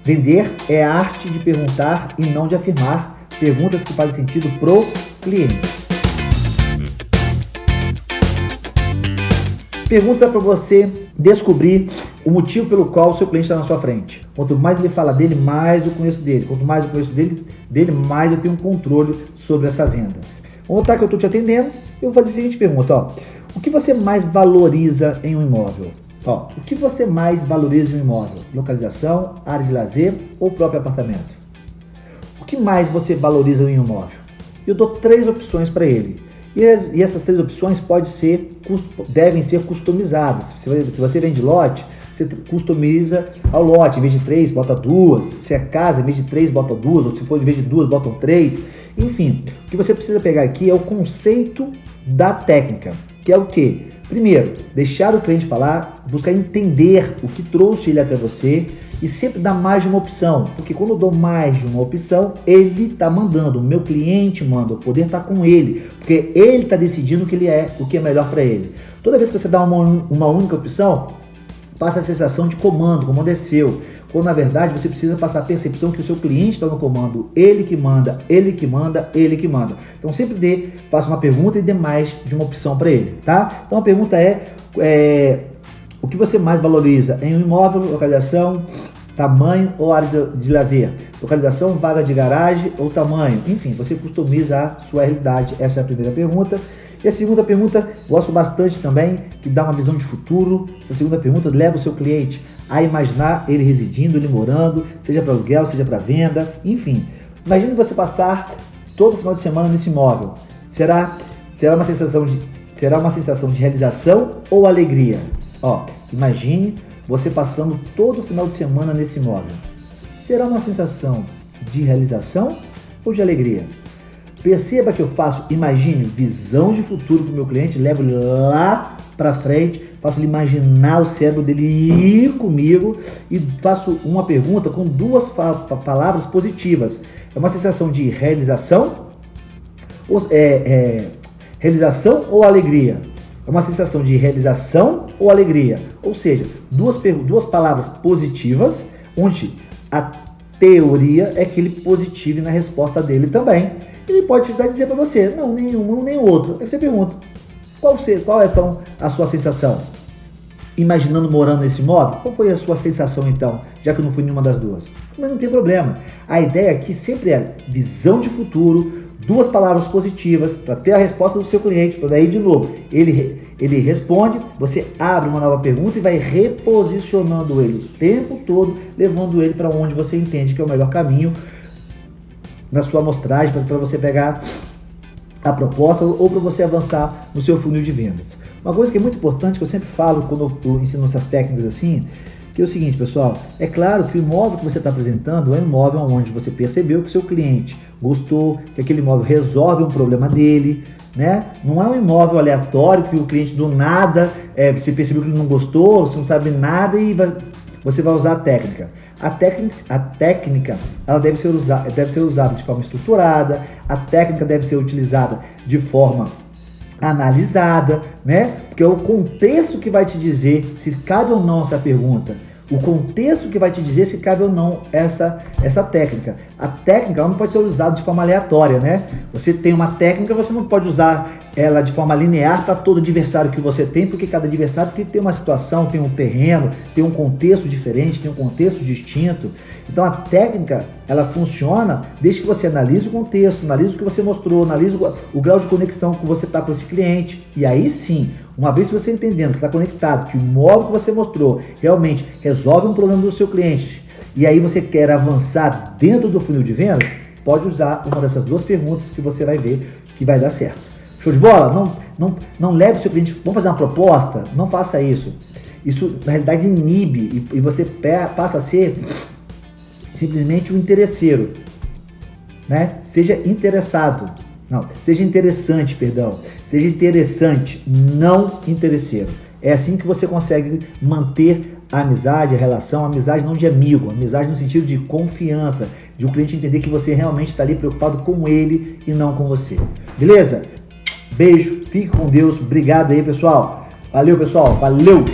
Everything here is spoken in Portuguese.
Vender é a arte de perguntar e não de afirmar perguntas que fazem sentido pro cliente. Pergunta para você descobrir o motivo pelo qual o seu cliente está na sua frente. Quanto mais ele fala dele, mais eu conheço dele. Quanto mais eu conheço dele, mais eu tenho controle sobre essa venda. Vamos notar que eu estou te atendendo, eu vou fazer a seguinte pergunta. O que você mais valoriza em um imóvel? O que você mais valoriza em um imóvel? Localização, área de lazer ou próprio apartamento? O que mais você valoriza em um imóvel? Eu dou 3 opções para ele. E essas 3 opções devem ser customizadas. Se você vende lote, você customiza ao lote. Em vez de 3, bota 2. Se é casa, em vez de 3, bota 2. Ou se for em vez de 2, botam 3. Enfim, o que você precisa pegar aqui é o conceito da técnica, que é o quê? Primeiro, deixar o cliente falar, buscar entender o que trouxe ele até você e sempre dar mais de uma opção, porque quando eu dou mais de uma opção, ele está mandando, o meu cliente manda, o poder está com ele, porque ele está decidindo o que é melhor para ele. Toda vez que você dá uma única opção, passa a sensação de comando, o comando é seu, quando na verdade você precisa passar a percepção que o seu cliente está no comando, ele que manda, ele que manda, ele que manda. Então sempre faça uma pergunta e dê mais de uma opção para ele, tá? Então a pergunta é o que você mais valoriza em um imóvel, localização, tamanho ou área de lazer? Localização, vaga de garagem ou tamanho? Enfim, você customiza a sua realidade. Essa é a primeira pergunta. E a segunda pergunta, gosto bastante também, que dá uma visão de futuro. Essa segunda pergunta leva o seu cliente a imaginar ele residindo, ele morando, seja para aluguel, seja para venda, enfim. Imagine você passar todo final de semana nesse imóvel. Será uma sensação de realização ou alegria? Imagine você passando todo final de semana nesse imóvel. Será uma sensação de realização ou de alegria? Perceba que eu imagine, visão de futuro para o meu cliente, levo ele lá para frente, faço ele imaginar o cérebro dele ir comigo e faço uma pergunta com 2 palavras positivas. É uma sensação de realização ou alegria? É uma sensação de realização ou alegria? Ou seja, 2 palavras positivas, onde a teoria é que ele positive na resposta dele também. Ele pode dizer para você, não, nenhum, nem o outro. Aí você pergunta, qual é então a sua sensação? Imaginando morando nesse imóvel, qual foi a sua sensação então, já que eu não fui nenhuma das 2? Mas não tem problema. A ideia aqui sempre é visão de futuro, 2 palavras positivas para ter a resposta do seu cliente, para daí de novo, ele responde, você abre uma nova pergunta e vai reposicionando ele o tempo todo, levando ele para onde você entende que é o melhor caminho na sua amostragem, para você pegar a proposta ou para você avançar no seu funil de vendas. Uma coisa que é muito importante, que eu sempre falo quando eu ensino essas técnicas assim, que é o seguinte, pessoal, é claro que o imóvel que você está apresentando é um imóvel onde você percebeu que o seu cliente gostou, que aquele imóvel resolve um problema dele, né? Não é um imóvel aleatório que o cliente do nada, você percebeu que ele não gostou, você não sabe nada e você vai usar a técnica. A técnica ela deve ser usada de forma estruturada, a técnica deve ser utilizada de forma analisada, né? Porque é o contexto que vai te dizer se cabe ou não essa pergunta. O contexto que vai te dizer se cabe ou não essa técnica. A técnica ela não pode ser usada de forma aleatória, né? Você tem uma técnica, você não pode usar ela de forma linear para todo adversário que você tem, porque cada adversário tem uma situação, tem um terreno, tem um contexto diferente, tem um contexto distinto. Então a técnica, ela funciona desde que você analise o contexto, analise o que você mostrou, analise o grau de conexão que você está com esse cliente. E aí sim, uma vez que você entendendo que está conectado, que o imóvel que você mostrou realmente resolve um problema do seu cliente, e aí você quer avançar dentro do funil de vendas, pode usar uma dessas 2 perguntas que você vai ver que vai dar certo. Show de bola? Não leve o seu cliente, vamos fazer uma proposta? Não faça isso. Isso, na realidade, inibe e você passa a ser simplesmente um interesseiro, né? Seja interessante, Seja interessante, não interesseiro. É assim que você consegue manter a amizade, a relação, a amizade não de amigo, amizade no sentido de confiança, de o cliente entender que você realmente está ali preocupado com ele e não com você. Beleza? Beijo, fique com Deus, obrigado aí, pessoal. Valeu, pessoal, valeu!